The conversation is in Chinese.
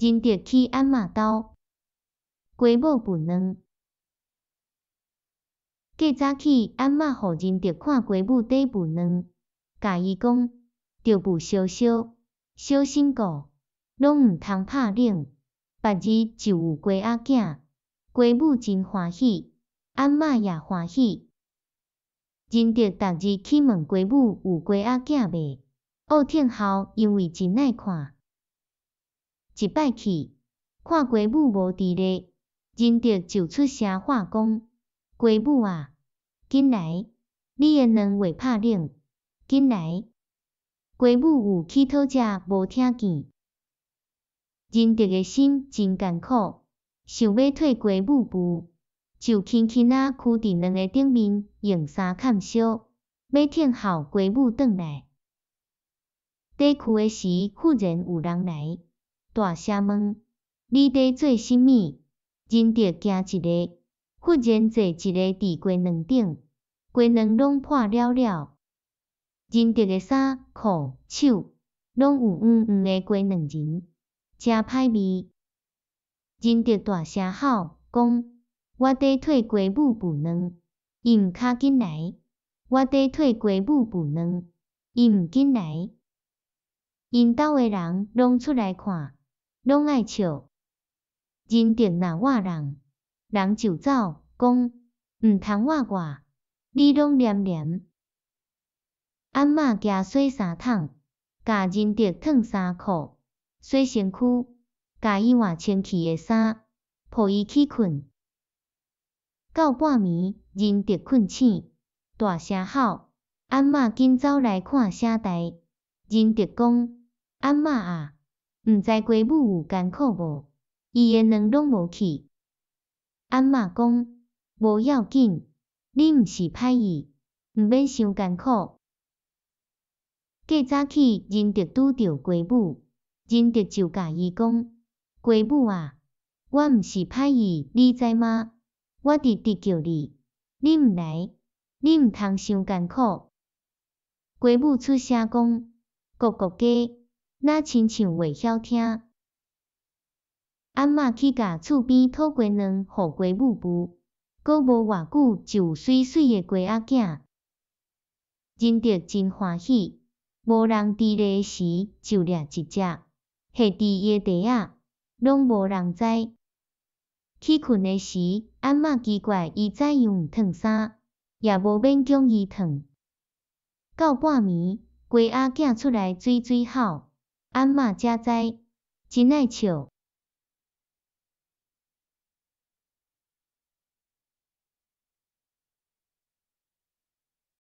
真得去阿嬷兜。鸡母分卵。过早起，阿嬷互仁德看鸡母在分卵，甲伊讲，着父烧烧，小心顾，拢毋通拍冷，别日就有鸡仔囝。鸡母真欢喜，阿嬷也欢喜。仁德逐日去问鸡母有鸡仔囝未？学听后因为真爱看。一摆去，看鸡母无伫咧，仁德就出声话讲：鸡母啊，紧来，你的卵未拍冷，紧来。鸡母有乞讨者无听见。仁德的心真艰苦，想要退鸡母步，就轻轻仔囥伫卵个顶面，用衫盖烧，要听候鸡母转来。在囥的时，忽然有人来，大声问：你在做甚物？仁德惊一个，忽然坐一个伫鸡卵顶，鸡卵拢破了了。仁德的衫、裤、手拢有黄黄的鸡卵仁，真歹味。仁德大声吼讲：我在替鸡母分卵，伊毋卡紧来。我在替鸡母分卵，伊毋紧来。因兜的人拢出来看，拢爱笑。仁德若活人，人就走，讲毋通活我，你拢念念。阿嬷行洗衫桶，甲仁德脱衫裤，洗身躯，甲伊换穿去的衫，抱伊去困。到半暝，仁德困醒，大声吼，阿嬷紧走来看啥代。仁德讲：阿嬷啊，毋知鸡母有艰苦无？伊的卵拢无去。阿嬷讲：无要紧，你毋是歹意，毋免伤艰苦。过早起，仁德拄着鸡母，仁德就甲伊讲：鸡母啊，我毋是歹意，你知吗？我直直叫你，你毋来，你毋通伤艰苦。鸡母出声讲：咕咕鸡，若亲像袂晓听。阿嬷去甲厝边讨鸡卵，互鸡母孵，过无偌久就有水水的鸡仔囝。仁德真欢喜，无人伫咧时就掠一只，下伫伊的地仔，拢无人知。去困的时，阿嬷奇怪伊怎样毋脱衫，也无勉强伊脱。到半暝，鸡仔囝出来水水吼，阿嬷才知，真爱笑。